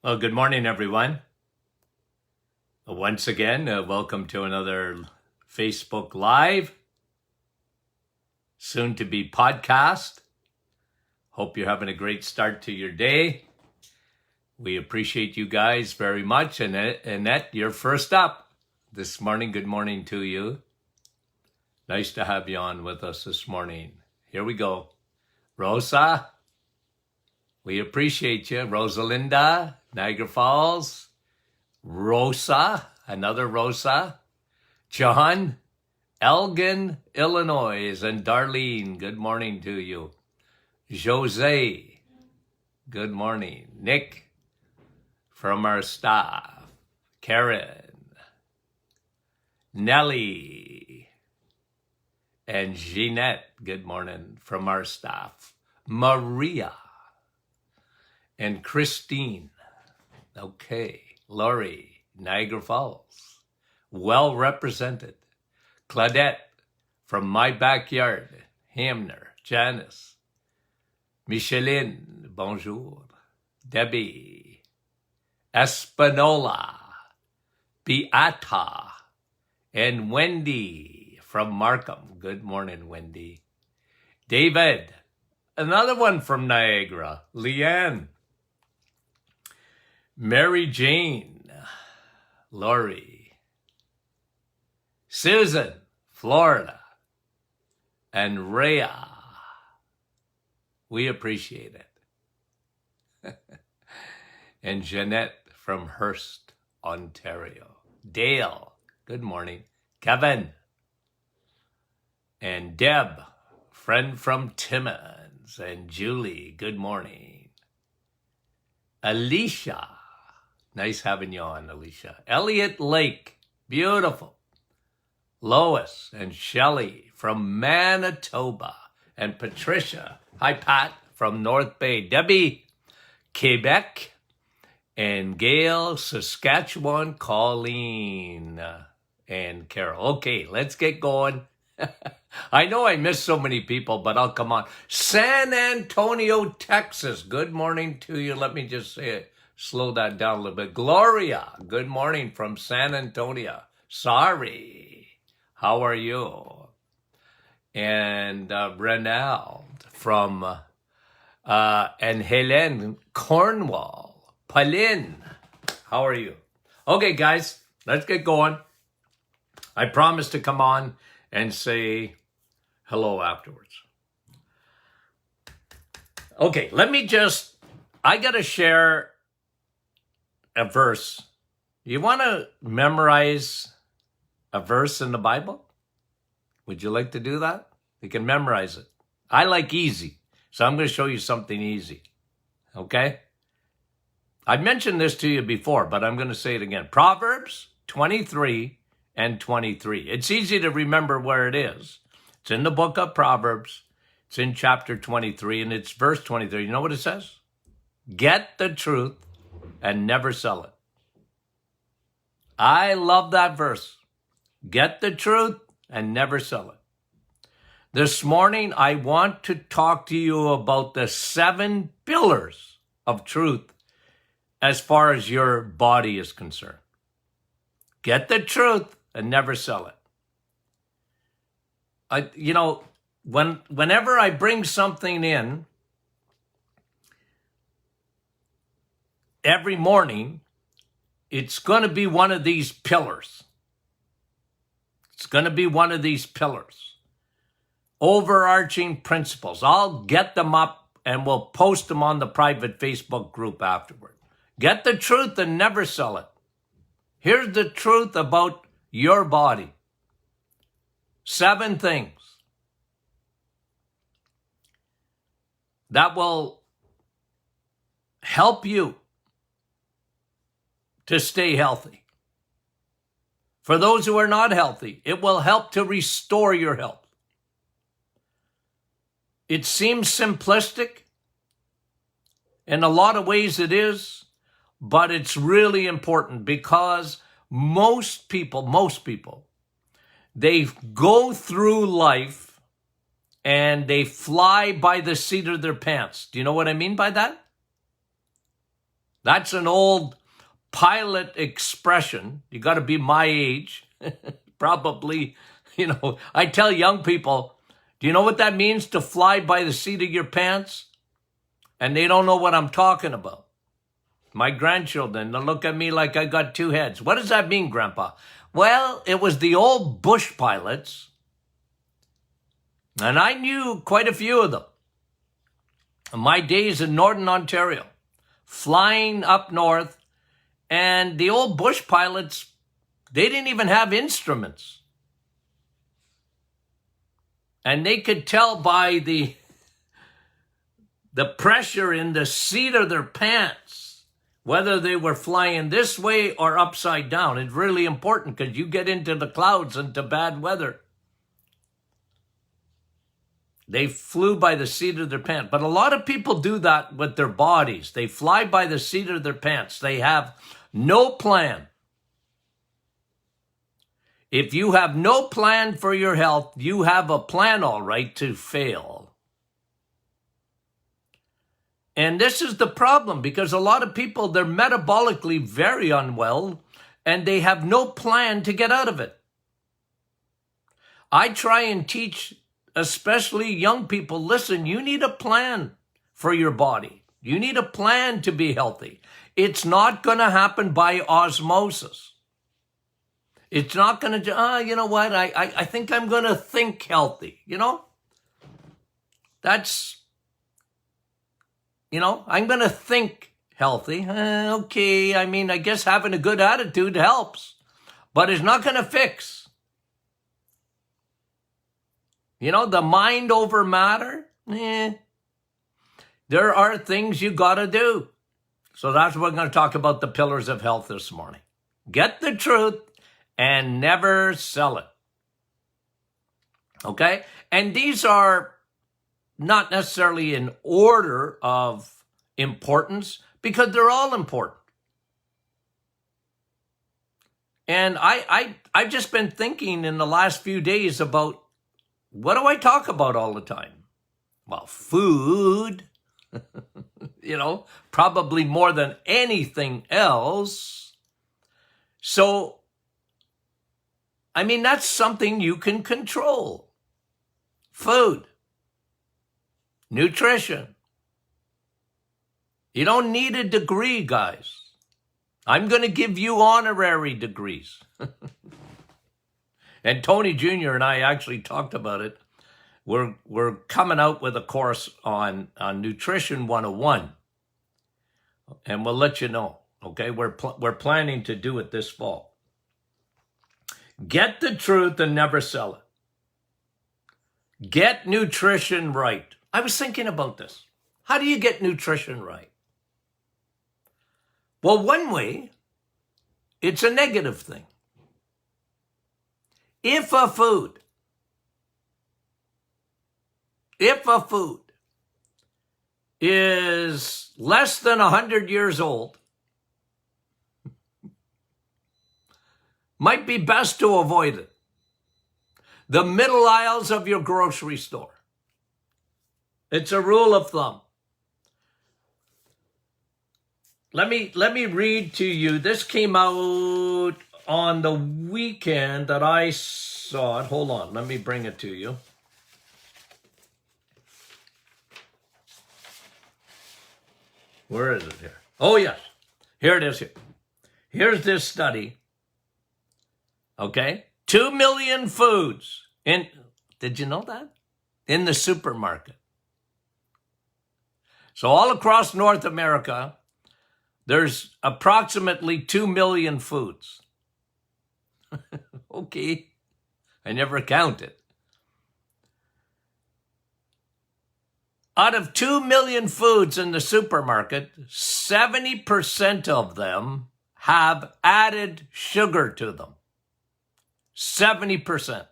Well, good morning, everyone. Once again, welcome to another Facebook Live, soon to be podcast. Hope you're having a great start to your day. We appreciate you guys very much. And Annette, you're first up this morning. Good morning to you. Nice to have you on with us this morning. Here we go. Rosa, we appreciate you. Rosalinda, Niagara Falls. Rosa, another Rosa. John, Elgin, Illinois. And Darlene, good morning to you. Jose, good morning. Nick, from our staff. Karen, Nellie, and Jeanette, good morning from our staff. Maria, and Christine. Okay. Laurie, Niagara Falls. Well represented. Claudette, from my backyard. Hamner, Janice. Micheline, bonjour. Debbie. Espanola. Beata. And Wendy from Markham. Good morning, Wendy. David, another one from Niagara. Leanne. Mary Jane, Laurie, Susan, Florida, and Rhea. We appreciate it. And Jeanette from Hearst, Ontario. Dale, good morning. Kevin. And Deb, friend from Timmins. And Julie, good morning. Alicia. Nice having you on, Alicia. Elliott Lake, beautiful. Lois and Shelley from Manitoba. And Patricia, hi Pat, from North Bay. Debbie, Quebec. And Gail, Saskatchewan. Colleen and Carol. Okay, let's get going. I know I missed so many people, but I'll come on. San Antonio, Texas. Good morning to you. Let me just say it. Slow that down a little bit. Gloria, good morning from San Antonio. Sorry, how are you? And Renald from, and Helen, Cornwall. Palin, how are you? Okay, guys, let's get going. I promise to come on and say hello afterwards. Okay, I got to share a verse. You want to memorize a verse in the Bible? Would you like to do that? You can memorize it. I like easy, so I'm going to show you something easy. Okay? I mentioned this to you before, but I'm going to say it again. Proverbs 23 and 23. It's easy to remember where it is. It's in the book of Proverbs. It's in chapter 23, and it's verse 23. You know what it says? Get the truth and never sell it. I love that verse. Get the truth and never sell it. This morning, I want to talk to you about the 7 pillars of truth as far as your body is concerned. Get the truth and never sell it. Whenever I bring something in, every morning, it's going to be one of these pillars. It's going to be one of these pillars. Overarching principles. I'll get them up and we'll post them on the private Facebook group afterward. Get the truth and never sell it. Here's the truth about your body. 7 things that will help you to stay healthy. For those who are not healthy, it will help to restore your health. It seems simplistic. In a lot of ways it is, but it's really important because most people, they go through life and they fly by the seat of their pants. Do you know what I mean by that? That's an old pilot expression. You got to be my age. Probably, I tell young people, do you know what that means to fly by the seat of your pants? And they don't know what I'm talking about. My grandchildren, they look at me like I got two heads. What does that mean, Grandpa? Well, it was the old bush pilots, and I knew quite a few of them. In my days in Northern Ontario, flying up north, and the old bush pilots, they didn't even have instruments. And they could tell by the pressure in the seat of their pants whether they were flying this way or upside down. It's really important because you get into the clouds and to bad weather. They flew by the seat of their pants. But a lot of people do that with their bodies. They fly by the seat of their pants. They have no plan. If you have no plan for your health, you have a plan, all right, to fail. And this is the problem, because a lot of people, they're metabolically very unwell and they have no plan to get out of it. I try and teach, especially young people, listen, you need a plan for your body. You need a plan to be healthy. It's not going to happen by osmosis. It's not going to, you know what, I think I'm going to think healthy, That's... I'm going to think healthy. Okay, I guess having a good attitude helps, but it's not going to fix. The mind over matter. There are things you got to do. So that's what we're going to talk about, the pillars of health this morning. Get the truth and never sell it. Okay? And these are not necessarily in order of importance, because they're all important. And I've just been thinking in the last few days about, what do I talk about all the time? Well, food, probably more than anything else. So, that's something you can control. Food. Nutrition. You don't need a degree, guys. I'm going to give you honorary degrees. And Tony Jr. and I actually talked about it. We're coming out with a course on Nutrition 101. And we'll let you know, okay? We're planning to do it this fall. Get the truth and never sell it. Get nutrition right. I was thinking about this. How do you get nutrition right? Well, one way, it's a negative thing. If a food is less than 100 years old, might be best to avoid it. The middle aisles of your grocery store. It's a rule of thumb. Let me read to you. This came out on the weekend that I saw it. Hold on, let me bring it to you. Where is it here? Oh, yes. Here it is here. Here's this study. Okay? 2 million foods did you know that? In the supermarket. So all across North America, there's approximately 2 million foods. Okay. I never counted. Out of 2 million foods in the supermarket, 70% of them have added sugar to them. 70%.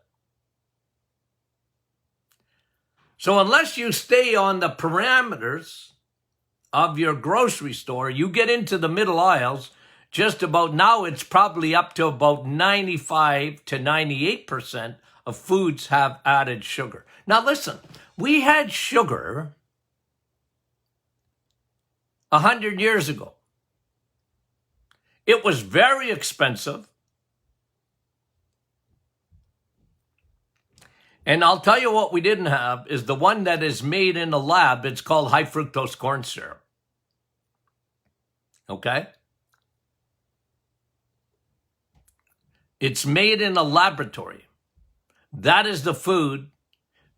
So unless you stay on the parameters of your grocery store, you get into the middle aisles, just about now it's probably up to about 95 to 98% of foods have added sugar. Now listen, we had sugar 100 years ago. It was very expensive. And I'll tell you what we didn't have is the one that is made in the lab. It's called high fructose corn syrup. Okay? It's made in a laboratory. That is the food,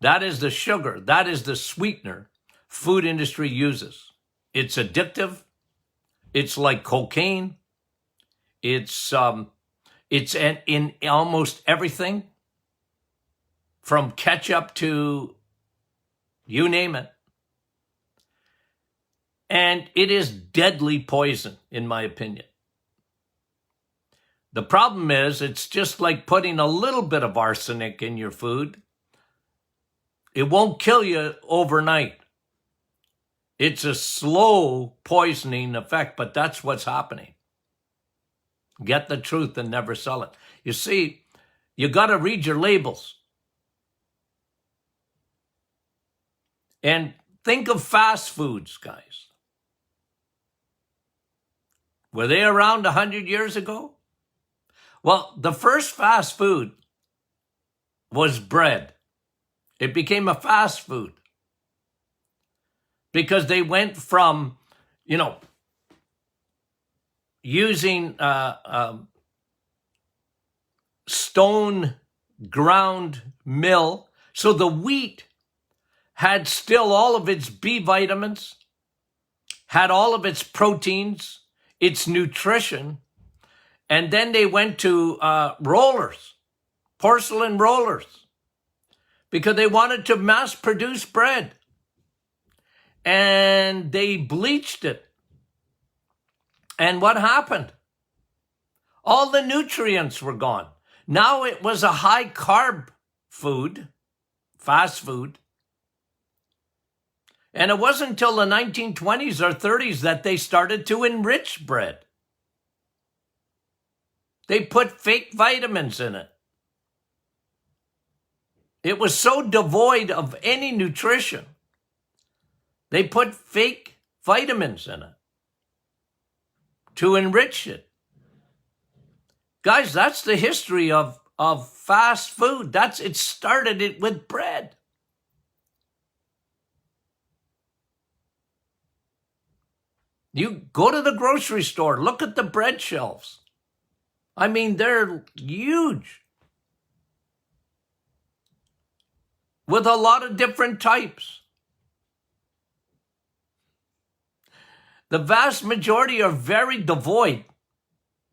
that is the sugar, that is the sweetener food industry uses. It's addictive. It's like cocaine. It's in almost everything, from ketchup to you name it. And it is deadly poison, in my opinion. The problem is, it's just like putting a little bit of arsenic in your food. It won't kill you overnight. It's a slow poisoning effect, but that's what's happening. Get the truth and never sell it. You see, you got to read your labels. And think of fast foods, guys. Were they around 100 years ago? Well, the first fast food was bread. It became a fast food because they went from, using stone ground mill. So the wheat had still all of its B vitamins, had all of its proteins, its nutrition. And then they went to rollers, porcelain rollers, because they wanted to mass produce bread. And they bleached it. And what happened? All the nutrients were gone. Now it was a high carb food, fast food. And it wasn't until the 1920s or 30s that they started to enrich bread. They put fake vitamins in it. It was so devoid of any nutrition. They put fake vitamins in it to enrich it. Guys, that's the history of fast food. It started it with bread. You go to the grocery store, look at the bread shelves. I mean, they're huge with a lot of different types. The vast majority are very devoid.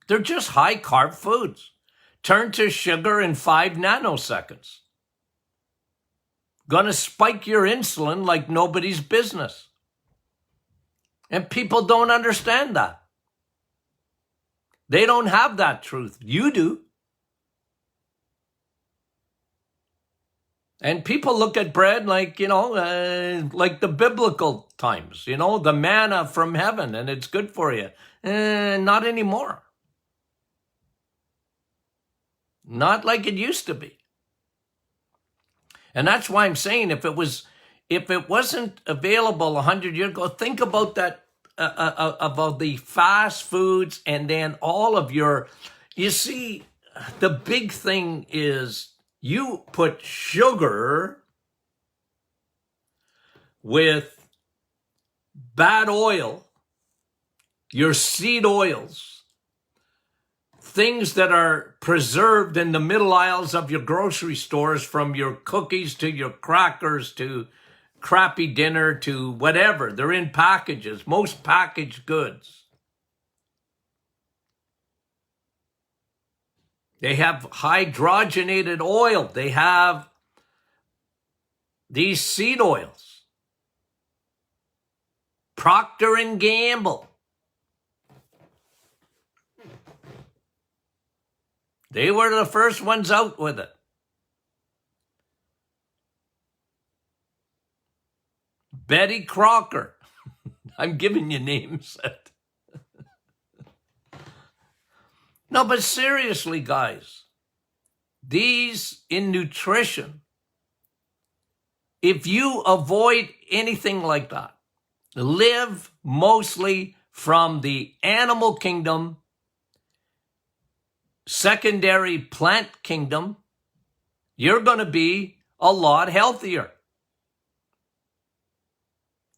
They're just high carb foods. Turn to sugar in 5 nanoseconds. Gonna spike your insulin like nobody's business. And people don't understand that. They don't have that truth. You do. And people look at bread like, like the biblical times, the manna from heaven, and it's good for you. Not anymore. Not like it used to be. And that's why I'm saying if it wasn't available 100 years ago, think about that, about the fast foods and then all of you see, the big thing is you put sugar with bad oil, your seed oils, things that are preserved in the middle aisles of your grocery stores, from your cookies to your crackers to crappy dinner to whatever. They're in packages, most packaged goods. They have hydrogenated oil. They have these seed oils. Procter & Gamble. They were the first ones out with it. Betty Crocker. I'm giving you names. No, but seriously, guys, these in nutrition, if you avoid anything like that, live mostly from the animal kingdom secondary plant kingdom, you're going to be a lot healthier.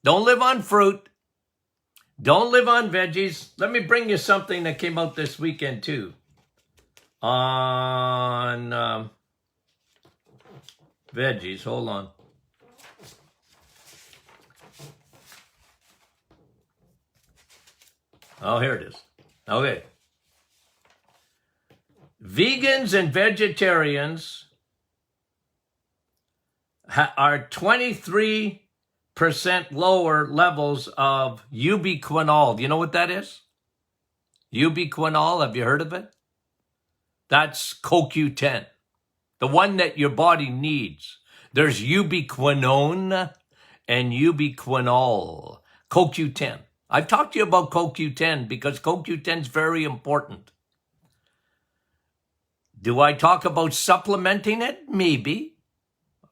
Don't live on fruit. Don't live on veggies. Let me bring you something that came out this weekend too. On veggies. Hold on. Oh, here it is. Okay. Vegans and vegetarians are 23% lower levels of ubiquinol. Do you know what that is? Ubiquinol, have you heard of it? That's CoQ10, the one that your body needs. There's ubiquinone and ubiquinol, CoQ10. I've talked to you about CoQ10 because CoQ10 is very important. Do I talk about supplementing it? Maybe.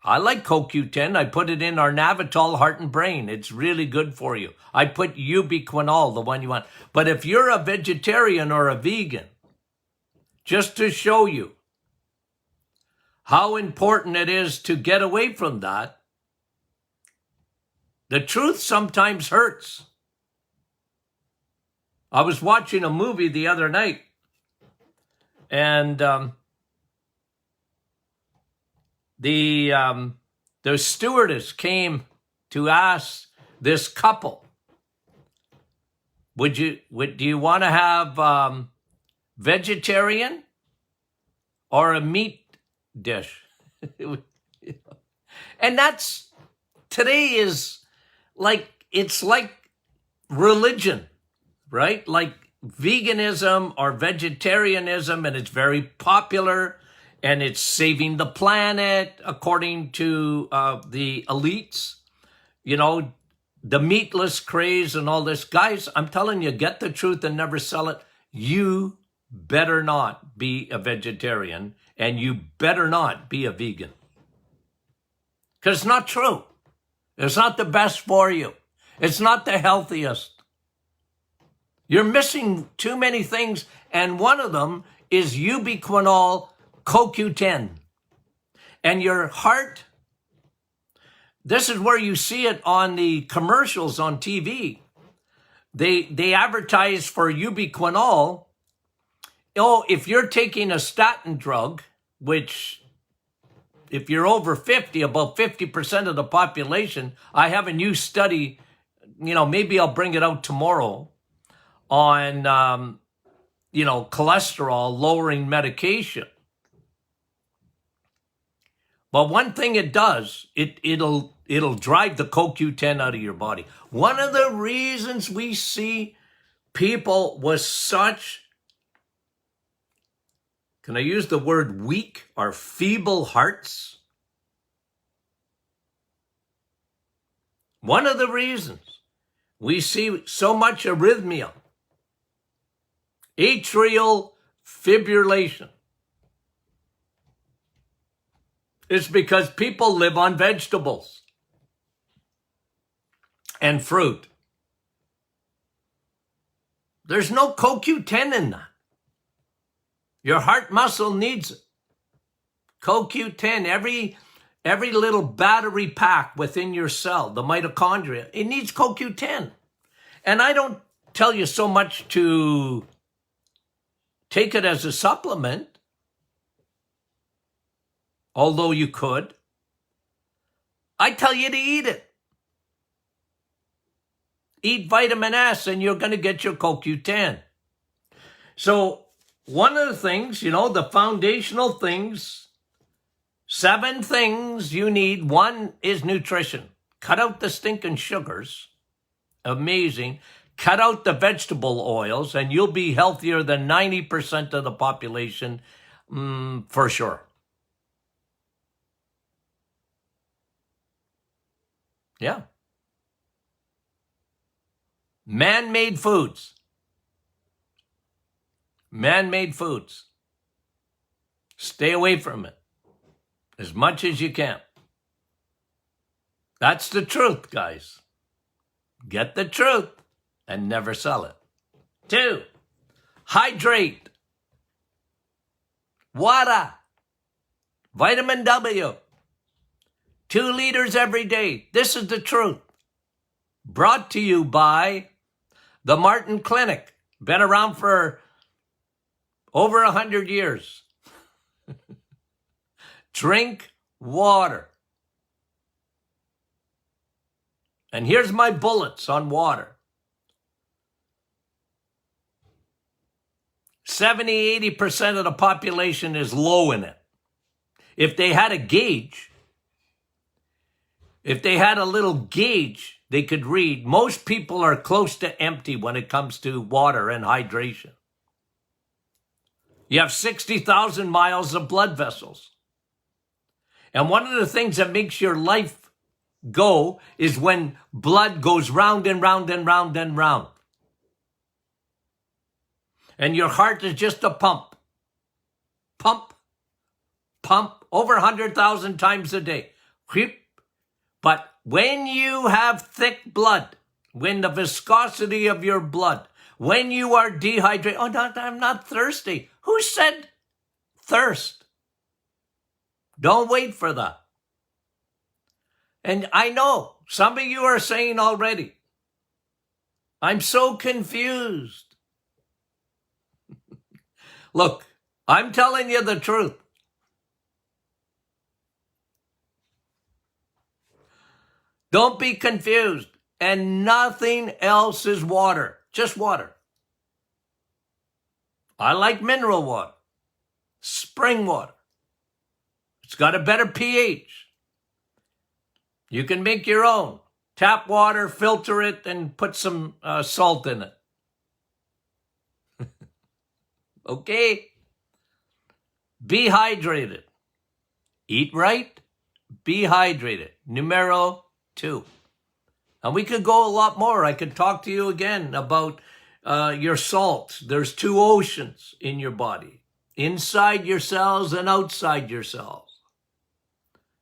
I like CoQ10. I put it in our Navitol Heart and Brain. It's really good for you. I put ubiquinol, the one you want. But if you're a vegetarian or a vegan, just to show you how important it is to get away from that, the truth sometimes hurts. I was watching a movie the other night, and the stewardess came to ask this couple, do you want to have vegetarian or a meat dish? And that's, today is like, it's like religion, right? Like veganism or vegetarianism, and it's very popular, and it's saving the planet according to the elites, you know, the meatless craze and all this. Guys, I'm telling you, get the truth and never sell it. You better not be a vegetarian, and you better not be a vegan. Because it's not true. It's not the best for you. It's not the healthiest. You're missing too many things, and one of them is ubiquinol CoQ10. And your heart, this is where you see it on the commercials on TV. They advertise for ubiquinol. Oh, if you're taking a statin drug, which if you're over 50, about 50% of the population, I have a new study, you know, maybe I'll bring it out tomorrow on, you know, cholesterol lowering medication. But one thing it does, it'll drive the CoQ10 out of your body. One of the reasons we see people with such, can I use the word weak or feeble hearts? One of the reasons we see so much arrhythmia, atrial fibrillation, is because people live on vegetables and fruit. There's no CoQ10 in that. Your heart muscle needs it. CoQ10, every little battery pack within your cell, the mitochondria, it needs CoQ10. And I don't tell you so much to take it as a supplement, although you could. I tell you to eat it. Eat vitamin S and you're going to get your CoQ10. So one of the things, you know, the foundational things, 7 things you need. One is nutrition. Cut out the stinking sugars. Amazing. Cut out the vegetable oils and you'll be healthier than 90% of the population, for sure. Yeah. Man-made foods. Man-made foods. Stay away from it as much as you can. That's the truth, guys. Get the truth and never sell it. 2, hydrate. Water. Vitamin W. 2 liters every day. This is the truth. Brought to you by the Martin Clinic. Been around for over 100 years. Drink water. And here's my bullets on water. 70-80% of the population is low in it. If they had a gauge, if they had a little gauge they could read, most people are close to empty when it comes to water and hydration. You have 60,000 miles of blood vessels. And one of the things that makes your life go is when blood goes round and round and round and round. And your heart is just a pump. Pump, pump, over 100,000 times a day. But when you have thick blood, when the viscosity of your blood, when you are dehydrated, I'm not thirsty. Who said thirst? Don't wait for that. And I know some of you are saying already, I'm so confused. Look, I'm telling you the truth. Don't be confused. And nothing else is water. Just water. I like mineral water. Spring water. It's got a better pH. You can make your own. Tap water, filter it, and put some salt in it. Okay? Be hydrated. Eat right. Be hydrated. Numero 2. And we could go a lot more. I could talk to you again about your salts. There's 2 oceans in your body. Inside your cells and outside your cells.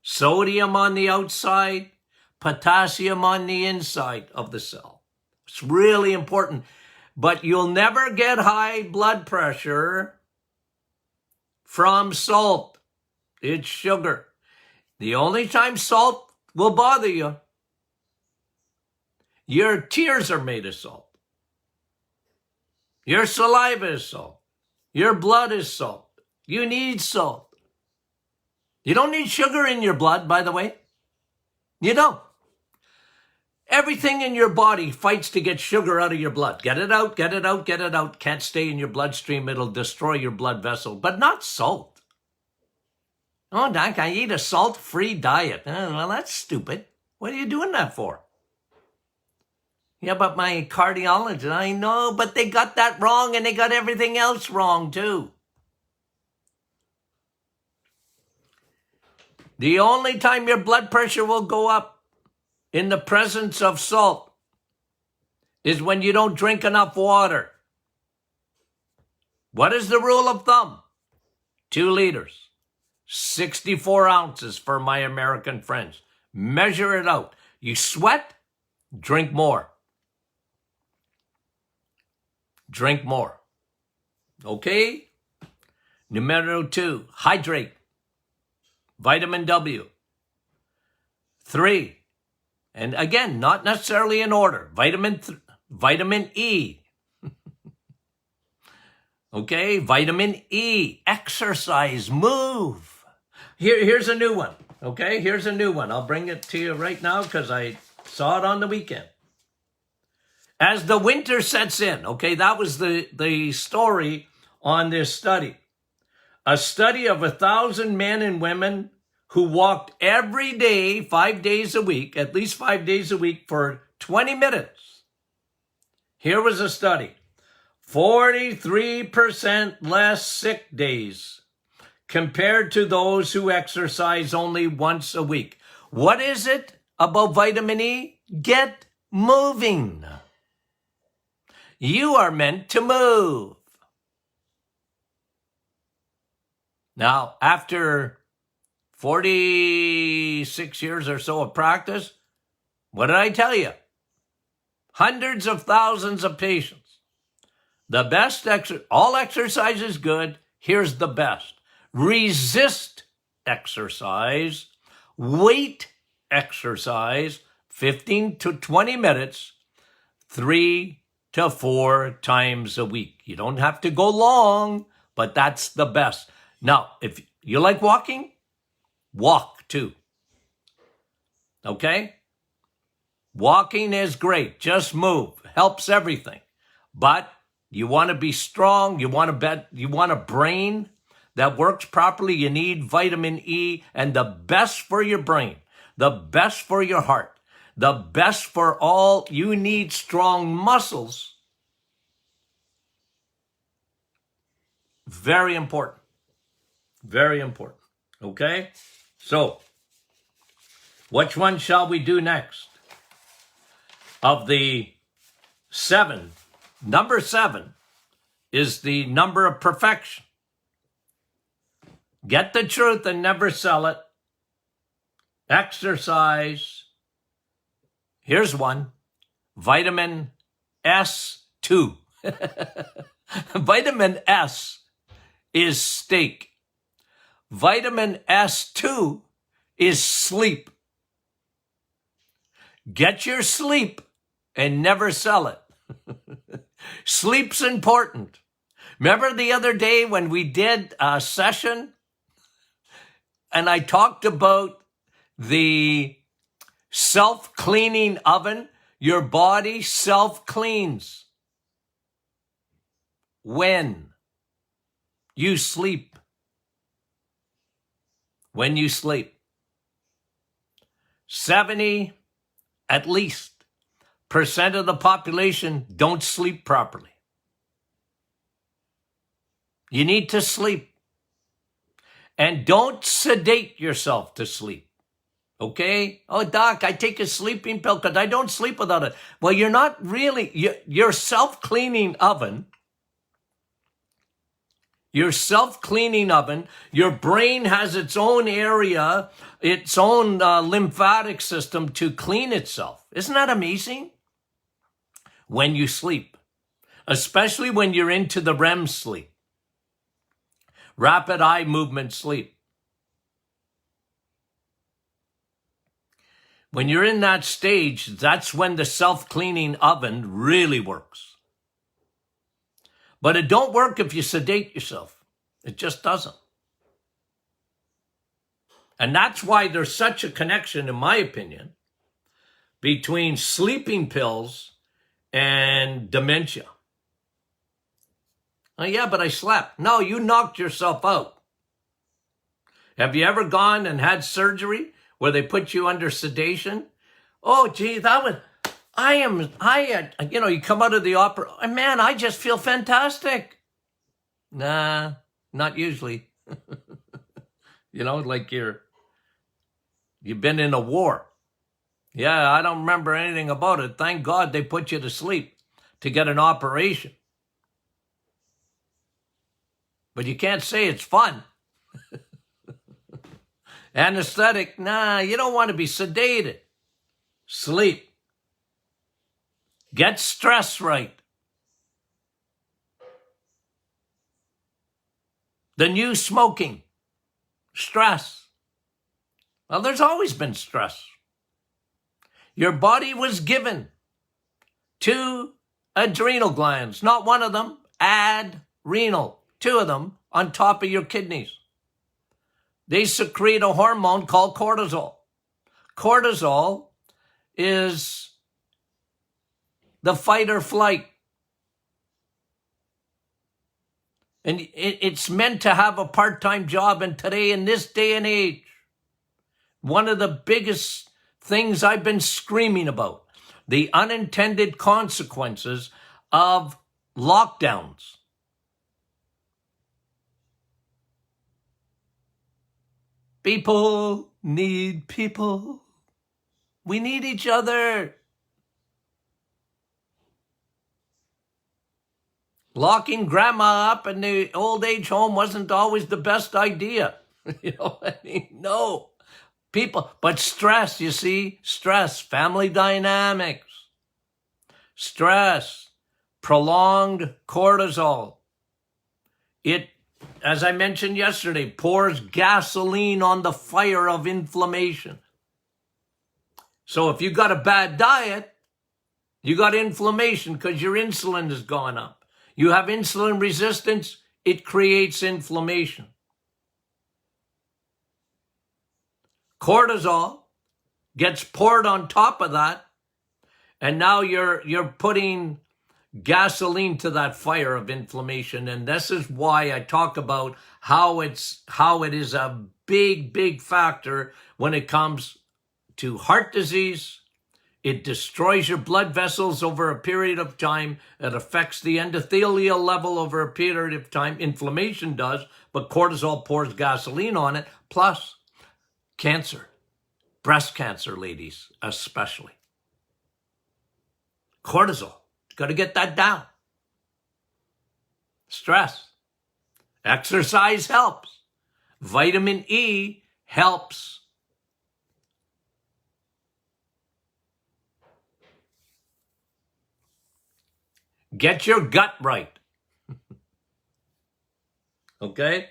Sodium on the outside, potassium on the inside of the cell. It's really important. But you'll never get high blood pressure from salt. It's sugar. The only time salt will bother you, your tears are made of salt. Your saliva is salt. Your blood is salt. You need salt. You don't need sugar in your blood, by the way. You don't. Everything in your body fights to get sugar out of your blood. Get it out, get it out, get it out. Can't stay in your bloodstream. It'll destroy your blood vessel, but not salt. Oh, Doc, I eat a salt-free diet. Well, that's stupid. What are you doing that for? Yeah, but my cardiologist, I know, but they got that wrong and they got everything else wrong too. The only time your blood pressure will go up in the presence of salt is when you don't drink enough water. What is the rule of thumb? 2 liters, 64 ounces for my American friends. Measure it out. You sweat, drink more. Drink more. Okay? Numero 2, hydrate. Vitamin W. 3, and again, not necessarily in order. Vitamin E. Okay, vitamin E. Exercise, move. Here's a new one. Okay, here's a new one. I'll bring it to you right now because I saw it on the weekend. As the winter sets in, okay, that was the story on this study. A study of 1,000 men and women who walked every day, 5 days a week, at least 5 days a week for 20 minutes. Here was a study. 43% less sick days compared to those who exercise only once a week. What is it about vitamin E? Get moving. You are meant to move. Now, after 46 years or so of practice, what did I tell you? Hundreds of thousands of patients. The best all exercise is good. Here's the best. resist exercise, weight exercise, 15 to 20 minutes, 3 to 4 times a week. You don't have to go long, but that's the best. Now, if you like walking, walk too. Okay? Walking is great. Just move. Helps everything. But you want to be strong. You want a brain that works properly. You need vitamin E, and the best for your brain, the best for your heart, the best for all. You need strong muscles. Very important. Very important. Okay? So, which one shall we do next? Of the 7, number 7 is the number of perfection. Get the truth and never sell it. Exercise. Here's one. Vitamin S2. Vitamin S is steak. Vitamin S2 is sleep. Get your sleep and never sell it. Sleep's important. Remember the other day when we did a session and I talked about the self-cleaning oven? Your body self-cleans when you sleep. When you sleep. 70 at least % of the population don't sleep properly. You need to sleep. And don't sedate yourself to sleep. Okay? Oh, doc, I take a sleeping pill because I don't sleep without it. Well, you're not really, your self-cleaning oven, your brain has its own area, its own lymphatic system to clean itself. Isn't that amazing? When you sleep, especially when you're into the REM sleep, rapid eye movement sleep. When you're in that stage, that's when the self-cleaning oven really works. But it don't work if you sedate yourself. It just doesn't. And that's why there's such a connection, in my opinion, between sleeping pills and dementia. Oh, yeah, but I slept. No, you knocked yourself out. Have you ever gone and had surgery where they put you under sedation? Oh, gee, you come out of the opera, man, I just feel fantastic. Nah, not usually. Like you've been in a war. Yeah, I don't remember anything about it. Thank God they put you to sleep to get an operation. But you can't say it's fun. Anesthetic, nah, you don't want to be sedated. Sleep. Get stress right. The new smoking. Stress. Well, there's always been stress. Your body was given 2 adrenal glands, not one of them, adrenal, 2 of them on top of your kidneys. They secrete a hormone called cortisol. Cortisol is the fight or flight. And it's meant to have a part-time job. And today, in this day and age, one of the biggest things I've been screaming about, the unintended consequences of lockdowns. People need people. We need each other. Locking grandma up in the old age home wasn't always the best idea. No. People, but stress, you see, stress, family dynamics, stress, prolonged cortisol. It as I mentioned yesterday, pours gasoline on the fire of inflammation. So if you got a bad diet, you got inflammation because your insulin has gone up. You have insulin resistance, it creates inflammation. Cortisol gets poured on top of that, and now you're putting gasoline to that fire of inflammation. And this is why I talk about how it is a big factor when it comes to heart disease. It destroys your blood vessels over a period of time. It affects the endothelial level over a period of time. Inflammation does, but cortisol pours gasoline on it. Plus cancer, breast cancer, ladies, especially. Cortisol, got to get that down. Stress. Exercise helps. Vitamin E helps. Get your gut right. Okay?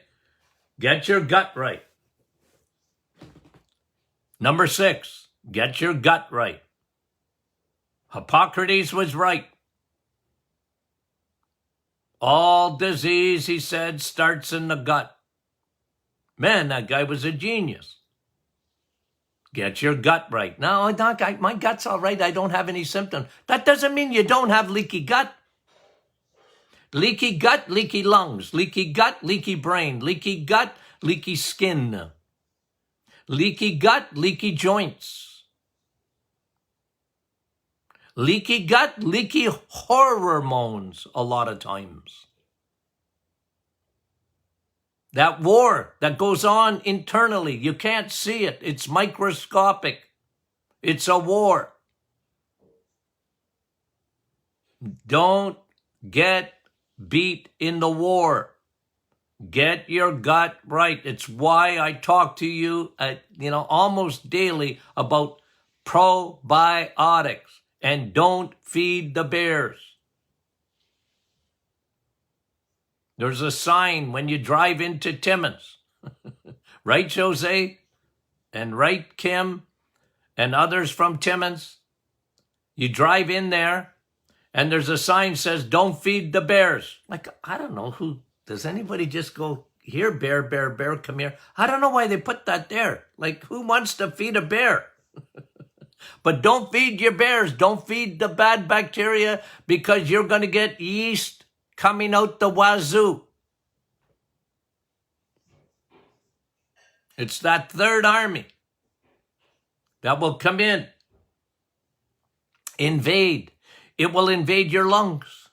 Get your gut right. Number 6, get your gut right. Hippocrates was right. All disease, he said, starts in the gut. Man, that guy was a genius. Get your gut right. No, my gut's all right. I don't have any symptoms. That doesn't mean you don't have leaky gut. Leaky gut, leaky lungs. Leaky gut, leaky brain. Leaky gut, leaky skin. Leaky gut, leaky joints. Leaky gut, leaky hormones a lot of times. That war that goes on internally, you can't see it. It's microscopic. It's a war. Don't get beat in the war. Get your gut right. It's why I talk to you, almost daily about probiotics. And don't feed the bears. There's a sign when you drive into Timmins. Right, Jose? And right, Kim? And others from Timmins? You drive in there, and there's a sign that says, don't feed the bears. Like, I don't know who, does anybody just go, here, bear, bear, bear, come here? I don't know why they put that there. Like, who wants to feed a bear? But don't feed your bears. Don't feed the bad bacteria because you're going to get yeast coming out the wazoo. It's that third army that will come in, invade. It will invade your lungs.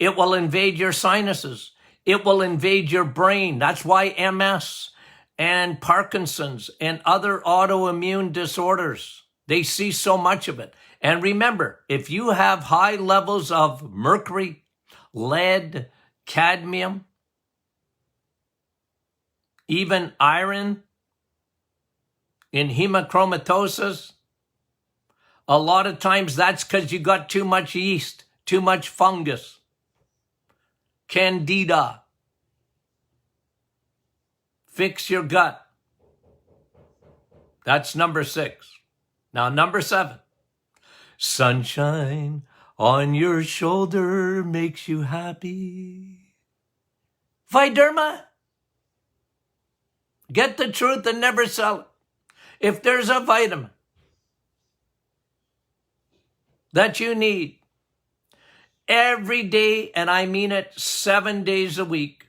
It will invade your sinuses. It will invade your brain. That's why MS and Parkinson's and other autoimmune disorders, they see so much of it. And remember, if you have high levels of mercury, lead, cadmium, even iron in hemochromatosis, a lot of times that's because you got too much yeast, too much fungus, candida. Fix your gut. That's number 6. Now, number 7, sunshine on your shoulder makes you happy. Viderma. Get the truth and never sell it. If there's a vitamin that you need every day, and I mean it 7 days a week,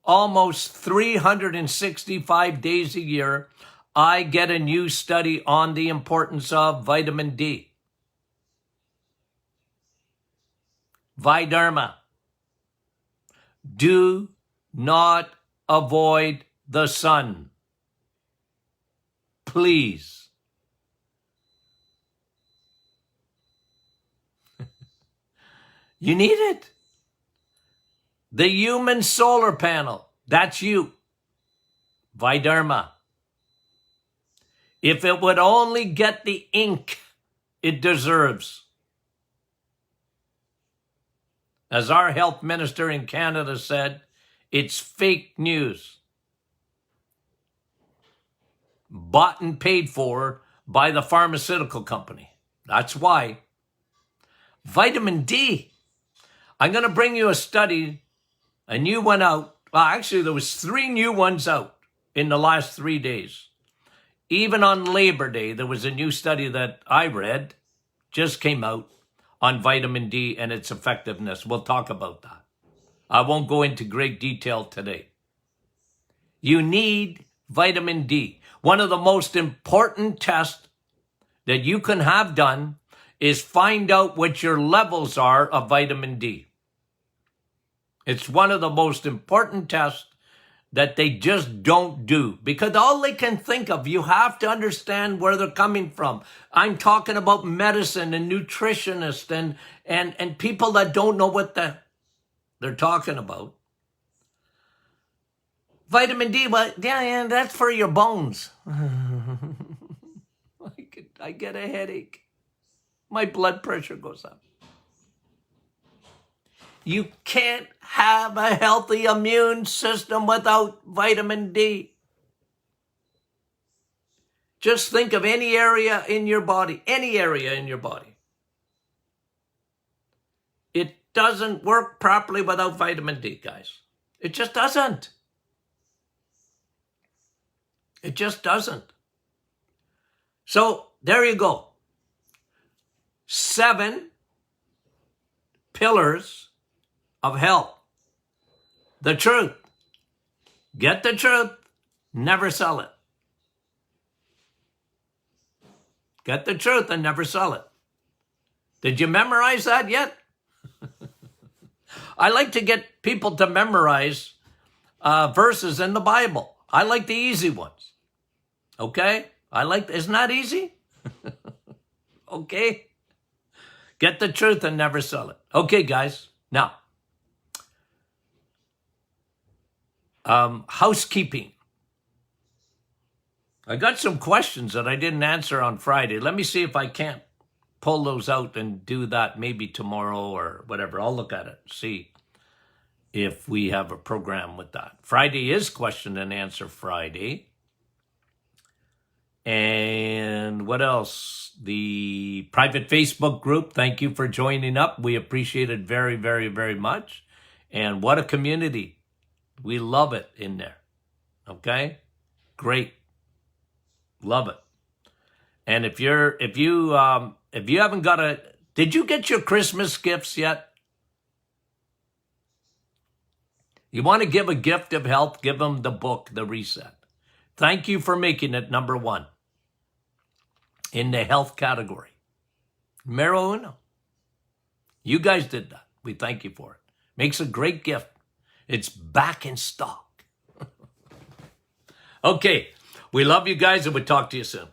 almost 365 days a year, I get a new study on the importance of vitamin D. Viderma. Do not avoid the sun. Please. You need it. The human solar panel, that's you. Viderma. If it would only get the ink it deserves. As our health minister in Canada said, It's fake news. Bought and paid for by the pharmaceutical company. That's why. Vitamin D. I'm going to bring you a study, a new one out. Well, actually, there was 3 new ones out in the last 3 days. Even on Labor Day, there was a new study that I read, just came out, on vitamin D and its effectiveness. We'll talk about that. I won't go into great detail today. You need vitamin D. One of the most important tests that you can have done is find out what your levels are of vitamin D. It's one of the most important tests that they just don't do, because all they can think of, you have to understand where they're coming from. I'm talking about medicine and nutritionists and people that don't know what they're talking about. Vitamin D, well, yeah, that's for your bones. I get a headache. My blood pressure goes up. You can't have a healthy immune system without vitamin D. Just think of any area in your body, It doesn't work properly without vitamin D, guys. It just doesn't. It just doesn't. So there you go. 7 pillars of health. The truth. Get the truth. Never sell it. Get the truth and never sell it. Did you memorize that yet? I like to get people to memorize verses in the Bible. I like the easy ones. Okay? Isn't that easy? Okay? Get the truth and never sell it. Okay, guys. Now, housekeeping. I got some questions that I didn't answer on Friday. Let me see if I can't pull those out and do that maybe tomorrow or whatever. I'll look at it, see if we have a program with that. Friday is question and answer Friday. And what else? The private Facebook group. Thank you for joining up. We appreciate it very, very, very much. And what a community. We love it in there. Okay? Great. Love it. And if you haven't got did you get your Christmas gifts yet? You want to give a gift of health, give them the book, The Reset. Thank you for making it number 1 in the health category. Numero uno. You guys did that. We thank you for it. Makes a great gift. It's back in stock. Okay. We love you guys and we'll talk to you soon.